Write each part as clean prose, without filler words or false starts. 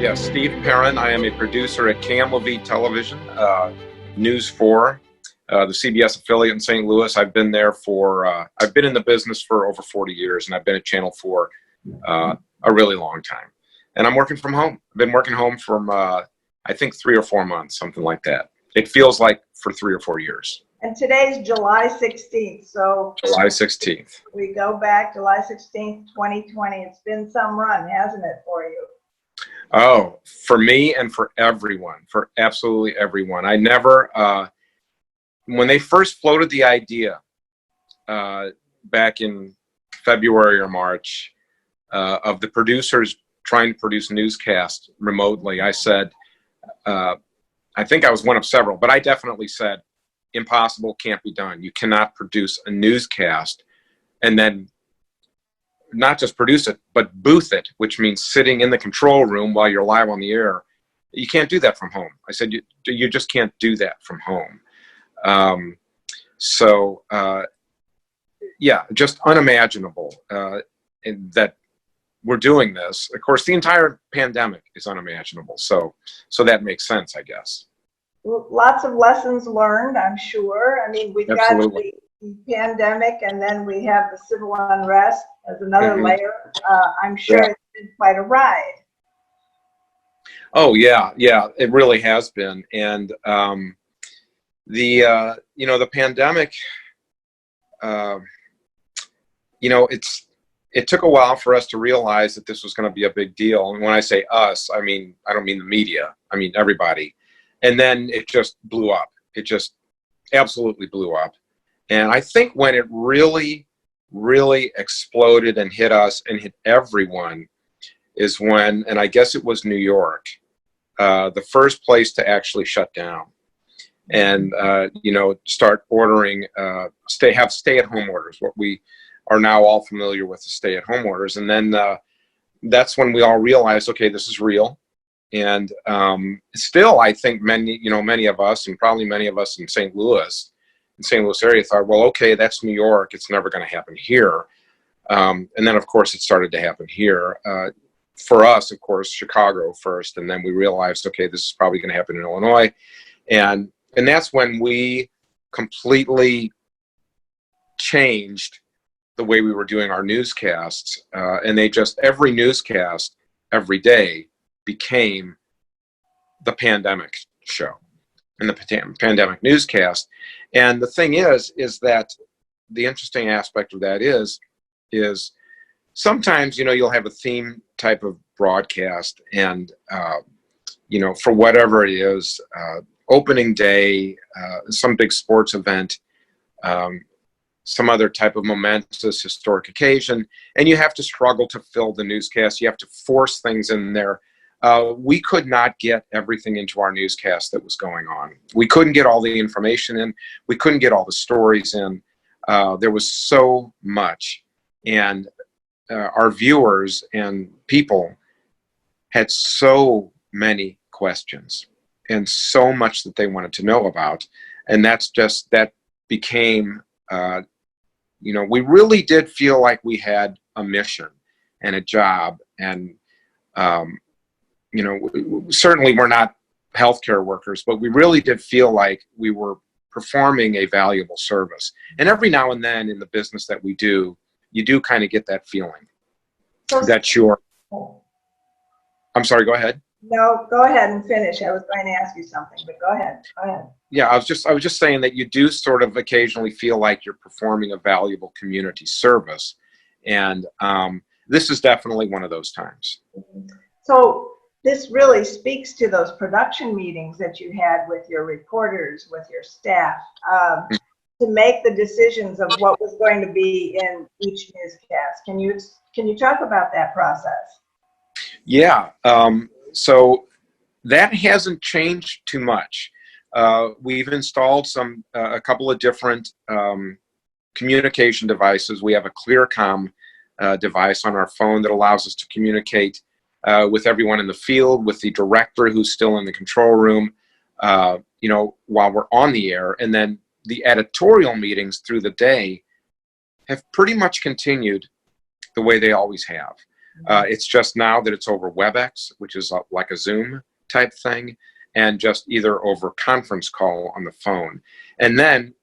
Yes, Steve Perron. I am a producer at KMOV Television, News 4, the CBS affiliate in St. Louis. I've been there for, I've been in the business for over 40 years, and I've been at Channel 4 a really long time. And I'm working from home. I've been working home from, I think, 3 or 4 months, something like that. It feels like for 3 or 4 years. And today's July 16th, so July 16th. we go back July 16th, 2020. It's been some run, hasn't it, for you? Oh, for me and for everyone, for absolutely everyone. I never, when they first floated the idea back in February or March of the producers trying to produce newscasts remotely, I said, I think I was one of several, but I definitely said, impossible, can't be done. You cannot produce a newscast and then not just produce it, but booth it, which means sitting in the control room while you're live on the air. You can't do that from home. I said, you just can't do that from home. Yeah, just unimaginable that we're doing this. Of course, the entire pandemic is unimaginable. So that makes sense, I guess. Lots of lessons learned, I'm sure. I mean, we've Absolutely. got the pandemic, and then we have the civil unrest as another layer. I'm sure it's been quite a ride. Oh yeah, it really has been. And the pandemic, it took a while for us to realize that this was going to be a big deal. And when I say us, I don't mean the media. I mean everybody. And then it just blew up. It just absolutely blew up. And I think when it really, really exploded and hit us and hit everyone is when, and I guess it was New York, the first place to actually shut down and, start ordering, have stay-at-home orders, what we are now all familiar with, the stay-at-home orders. And then that's when we all realized, okay, this is real. And still, I think many of us, and probably many of us in St. Louis area thought, well, okay, that's New York. It's never going to happen here. And then, of course, it started to happen here. For us, of course, Chicago first. And then we realized, okay, this is probably going to happen in Illinois. And that's when we completely changed the way we were doing our newscasts. And every newscast, every day, became the pandemic show and the pandemic newscast. And the thing is that the interesting aspect of that is sometimes, you'll have a theme type of broadcast and, for whatever it is, opening day, some big sports event, some other type of momentous historic occasion, and you have to struggle to fill the newscast. You have to force things in there. We could not get everything into our newscast that was going on. We couldn't get all the information in. We couldn't get all the stories in. There was so much. And our viewers and people had so many questions and so much that they wanted to know about. And that became, we really did feel like we had a mission and a job. And, certainly we're not healthcare workers, but we really did feel like we were performing a valuable service. And every now and then in the business that we do, you do kind of get that feeling that I'm sorry, go ahead. No, go ahead and finish. I was going to ask you something, but go ahead. Yeah, I was just saying that you do sort of occasionally feel like you're performing a valuable community service. And this is definitely one of those times. So this really speaks to those production meetings that you had with your reporters, with your staff, to make the decisions of what was going to be in each newscast. Can you talk about that process? Yeah. So that hasn't changed too much. We've installed a couple of different communication devices. We have a ClearCom device on our phone that allows us to communicate with everyone in the field, with the director who's still in the control room. you know, while we're on the air. And then the editorial meetings through the day have pretty much continued the way they always have. It's just now that it's over Webex, which is like a Zoom type thing, and just either over conference call on the phone. And then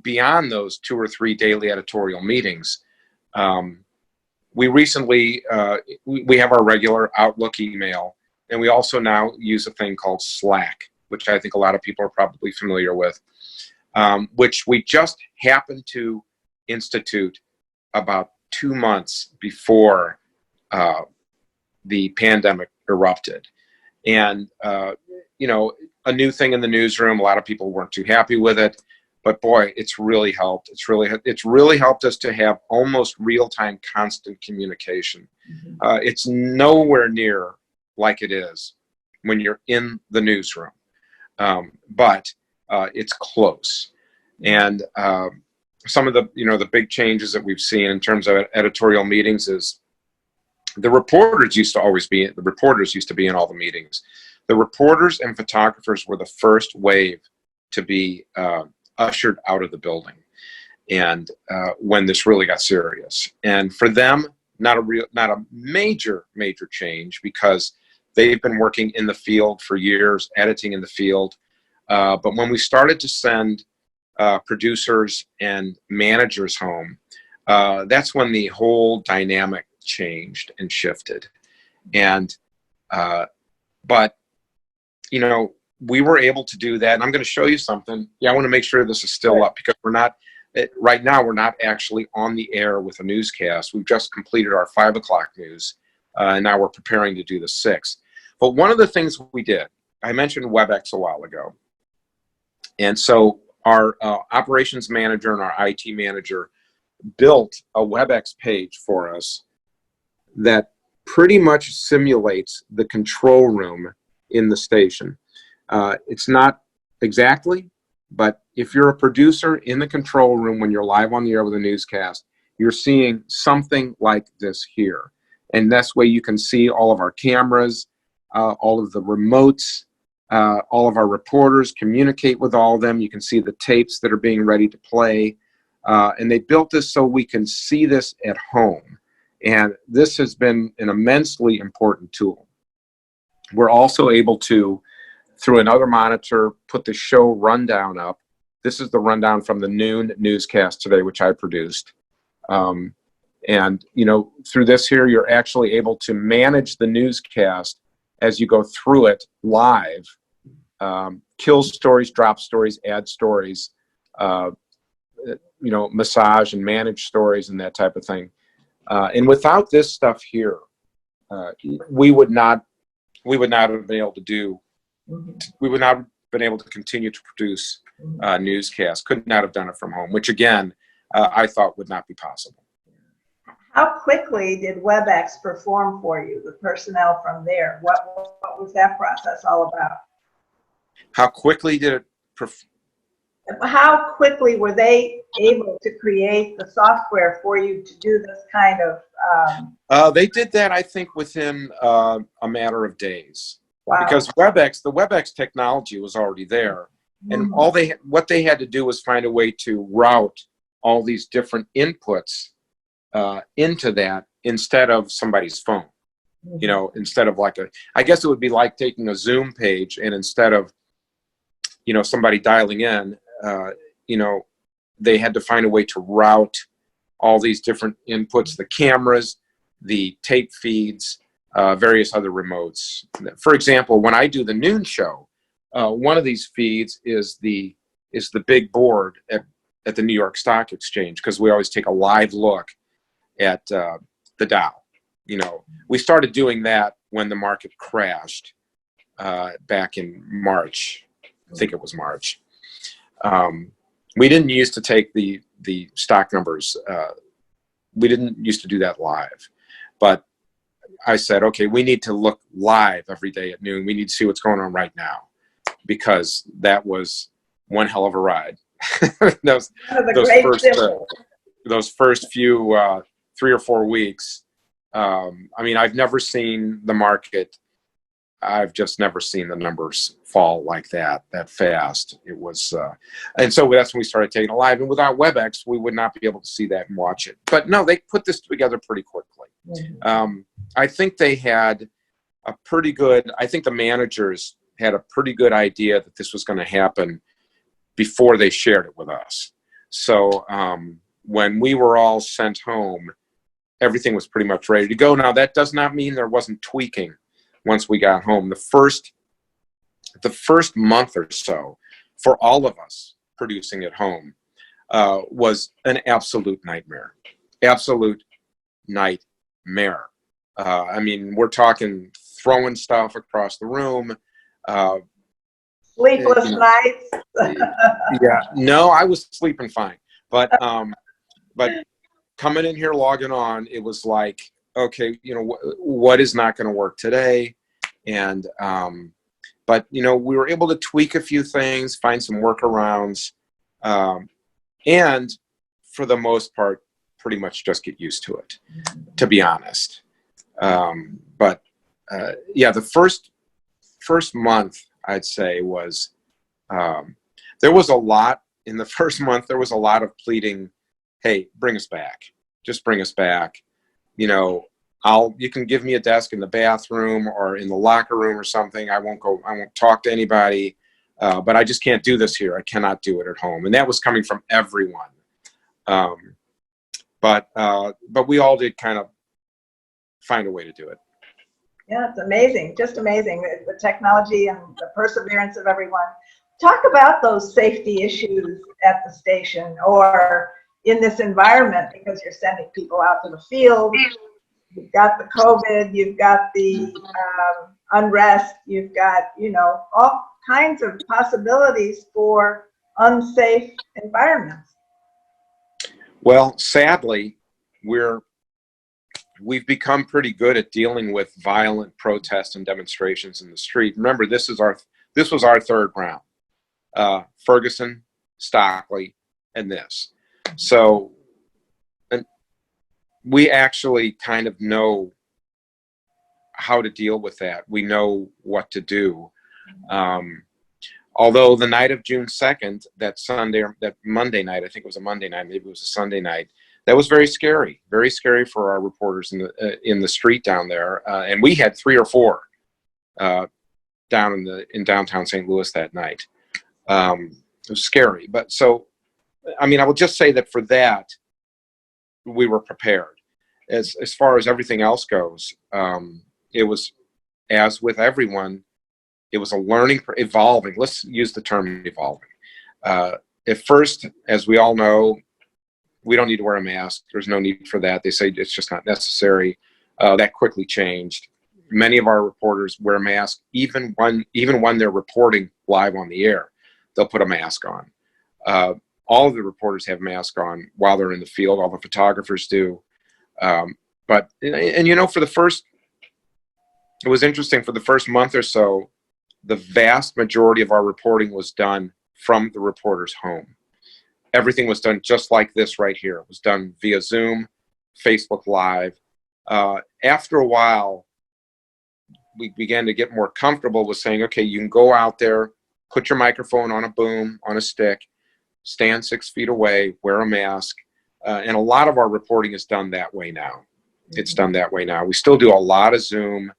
beyond those 2 or 3 daily editorial meetings, we recently, we have our regular Outlook email, and we also now use a thing called Slack, which I think a lot of people are probably familiar with, which we just happened to institute about 2 months before the pandemic erupted. And, you know, a new thing in the newsroom, a lot of people weren't too happy with it, but boy, it's really helped. It's really helped us to have almost real-time constant communication. It's nowhere near like it is when you're in the newsroom, but it's close. And some of the, you know, the big changes that we've seen in terms of editorial meetings is the reporters used to be in all the meetings. The reporters and photographers were the first wave to be ushered out of the building, and when this really got serious. And for them, not a major change, because they've been working in the field for years, editing in the field. But when we started to send producers and managers home, that's when the whole dynamic changed and shifted. And but you know, we were able to do that. And I'm going to show you something. Yeah, I want to make sure this is still up, because we're not right now. We're not actually on the air with a newscast. We've just completed our 5 o'clock news, and now we're preparing to do the 6. But one of the things we did, I mentioned Webex a while ago, and so our operations manager and our IT manager built a Webex page for us that pretty much simulates the control room in the station. It's not exactly, but if you're a producer in the control room when you're live on the air with a newscast, you're seeing something like this here. And that's where you can see all of our cameras, all of the remotes, all of our reporters communicate with all of them. You can see the tapes that are being ready to play. And they built this so we can see this at home. And this has been an immensely important tool. We're also able to, through another monitor, put the show rundown up. This is the rundown from the noon newscast today, which I produced. And, you know, through this here, you're actually able to manage the newscast as you go through it live. Kill stories, drop stories, add stories, you know, massage and manage stories and that type of thing. And without this stuff here, we would not have been able to do, we would not have been able to continue to produce newscasts. Could not have done it from home, which again, I thought would not be possible. How quickly did Webex perform for you, the personnel from there? What was that process all about? How quickly did it How quickly were they able to create the software for you to do this kind of? They did that, I think, within a matter of days. Wow. Because the Webex technology was already there, and what they had to do was find a way to route all these different inputs into that instead of somebody's phone. You know, instead of like I guess it would be like taking a Zoom page, and instead of, you know, somebody dialing in, you know, they had to find a way to route all these different inputs, the cameras, the tape feeds, various other remotes. For example, when I do the noon show, one of these feeds is the big board at the New York Stock Exchange, because we always take a live look at the Dow. You know, we started doing that when the market crashed back in March. I think it was March. We didn't used to take the stock numbers. We didn't used to do that live, but I said, okay, we need to look live every day at noon. We need to see what's going on right now, because that was one hell of a ride. those first few 3 or 4 weeks. I mean, I've never seen the market I've just never seen the numbers fall like that fast. It was, and so that's when we started taking it live. And without Webex, we would not be able to see that and watch it. But no, they put this together pretty quickly. I think they had a pretty good, I think the managers had a pretty good idea that this was going to happen before they shared it with us. So when we were all sent home, everything was pretty much ready to go. Now, that does not mean there wasn't tweaking once we got home. The first month or so for all of us producing at home was an absolute nightmare. Absolute nightmare. I mean, we're talking throwing stuff across the room. Sleepless nights. Yeah, no, I was sleeping fine. But coming in here, logging on, it was like, okay, what is not going to work today? And, but, we were able to tweak a few things, find some workarounds, and for the most part, pretty much just get used to it, to be honest. But yeah, the first month, I'd say, was, there was a lot in the first month. There was a lot of pleading, hey, bring us back. Just bring us back. You can give me a desk in the bathroom or in the locker room or something. I won't talk to anybody, but I just can't do this here. I cannot do it at home. And that was coming from everyone. But we all did kind of find a way to do it. Yeah, it's amazing. Just amazing. The technology and the perseverance of everyone. Talk about those safety issues at the station or in this environment, because you're sending people out to the field. You've got the COVID, you've got the unrest, you've got, all kinds of possibilities for unsafe environments. Well, sadly, we've become pretty good at dealing with violent protests and demonstrations in the street. Remember, this was our third round. Ferguson, Stockley, and this. So, and we actually kind of know how to deal with that. We know what to do. Although the night of June 2nd, that Monday night, I think it was a Monday night, maybe it was a Sunday night, that was very scary for our reporters in the street down there. And we had 3 or 4 down in downtown St. Louis that night. It was scary. But so, I mean, I will just say that for that, we were prepared. As far as everything else goes, it was, as with everyone, it was a learning, evolving. Let's use the term evolving. At first, as we all know, we don't need to wear a mask. There's no need for that. They say it's just not necessary. That quickly changed. Many of our reporters wear masks, even when they're reporting live on the air. They'll put a mask on. All of the reporters have masks on while they're in the field. All the photographers do. But for the first, it was interesting. For the first month or so, the vast majority of our reporting was done from the reporter's home. Everything was done just like this right here. It was done via Zoom, Facebook Live. After a while, we began to get more comfortable with saying, okay, you can go out there, put your microphone on a boom, on a stick, stand 6 feet away, wear a mask. And a lot of our reporting is done that way now. It's done that way now. We still do a lot of Zoom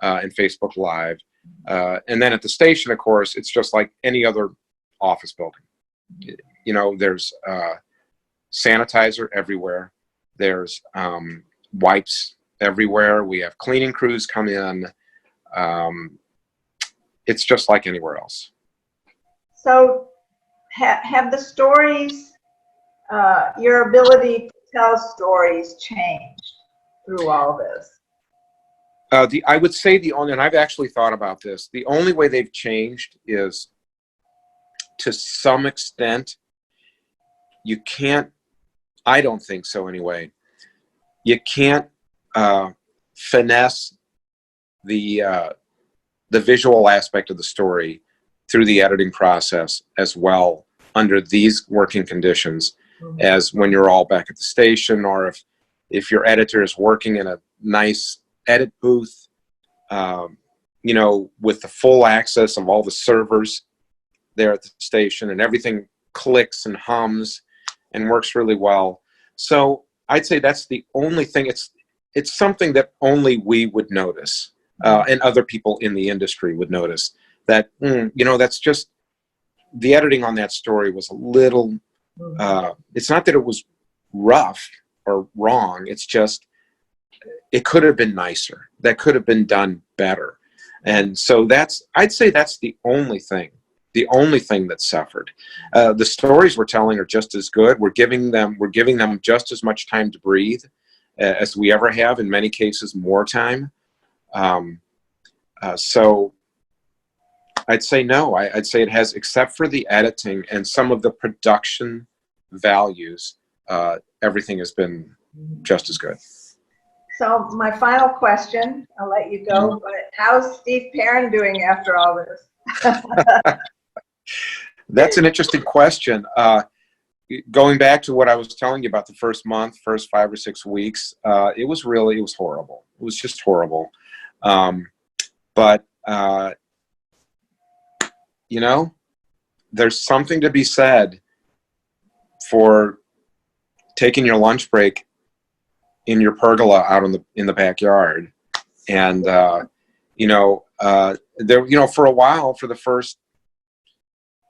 and Facebook Live. And then at the station, of course, it's just like any other office building. There's sanitizer everywhere. There's wipes everywhere. We have cleaning crews come in. It's just like anywhere else. So have the stories, your ability to tell stories changed through all this? I would say and I've actually thought about this, the only way they've changed is, to some extent, you can't, I don't think so anyway, you can't finesse the visual aspect of the story through the editing process as well under these working conditions as when you're all back at the station, or if your editor is working in a nice edit booth, you know, with the full access of all the servers there at the station, and everything clicks and hums and works really well. So I'd say that's the only thing. It's something that only we would notice, and other people in the industry would notice that, you know, that's just, the editing on that story was a little, it's not that it was rough or wrong. It's just, it could have been nicer. That could have been done better. And so I'd say that's the only thing that suffered. The stories we're telling are just as good. We're giving them just as much time to breathe as we ever have, in many cases more time. So I'd say no. I'd say it has, except for the editing and some of the production values, everything has been just as good. So my final question, I'll let you go, but how's Steve Perron doing after all this? That's an interesting question. Going back to what I was telling you about the first 5 or 6 weeks, it was horrible. It was just horrible. But you know, there's something to be said for taking your lunch break in your pergola out in the backyard, and you know, for a while, for the first,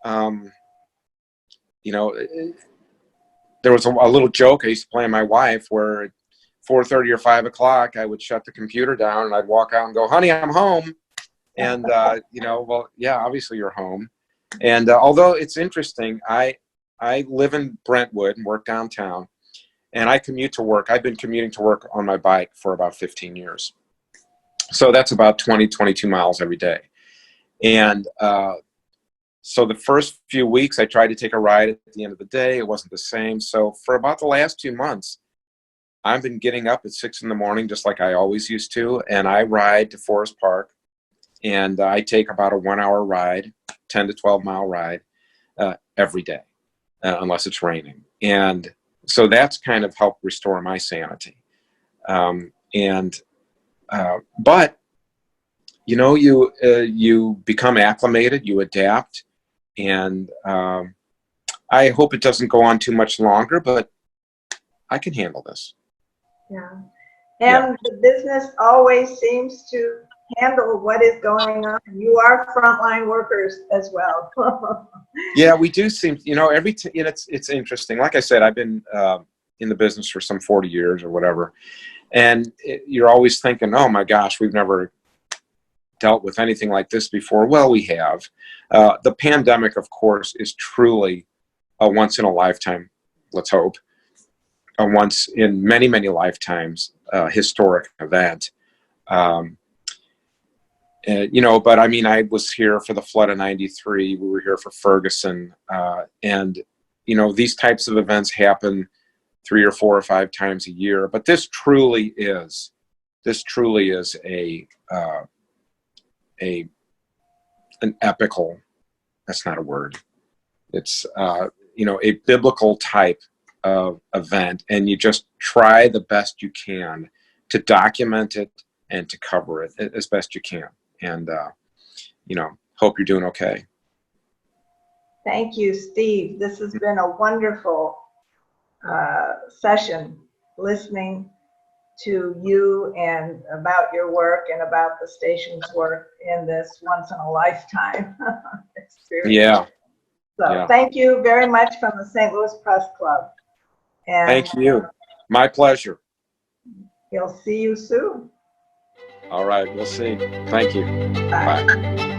you know, there was a little joke I used to play on my wife where at 4:30 or 5 o'clock I would shut the computer down and I'd walk out and go, "Honey, I'm home." And you know, well, yeah, obviously you're home. And although it's interesting, I live in Brentwood and work downtown, and I commute to work. I've been commuting to work on my bike for about 15 years. So that's about 22 miles every day. And so the first few weeks I tried to take a ride at the end of the day. It wasn't the same. So for about the last 2 months, I've been getting up at 6 in the morning, just like I always used to. And I ride to Forest Park, and I take about a 1 hour ride, 10 to 12 mile ride, every day, unless it's raining. And so that's kind of helped restore my sanity. But you know, you become acclimated, you adapt, and I hope it doesn't go on too much longer, but I can handle this. Yeah. And the business always seems to handle what is going on. You are frontline workers as well. Yeah, we do seem, you know, it's interesting. Like I said, I've been in the business for some 40 years or whatever. And you're always thinking, oh my gosh, we've never dealt with anything like this before. Well, we have. The pandemic, of course, is truly a once in a lifetime, let's hope, a once in many, many lifetimes historic event. You know, but I mean, I was here for the flood of '93. We were here for Ferguson. And, you know, these types of events happen 3 or 4 or 5 times a year. But this truly is an epical, that's not a word. It's, you know, a biblical type of event. And you just try the best you can to document it and to cover it as best you can. And, you know, hope you're doing okay. Thank you, Steve. This has been a wonderful session, listening to you and about your work and about the station's work in this once in a lifetime experience. Yeah. So yeah. Thank you very much from the St. Louis Press Club. And thank you. My pleasure. We'll see you soon. All right. We'll see. Thank you. Bye. Bye.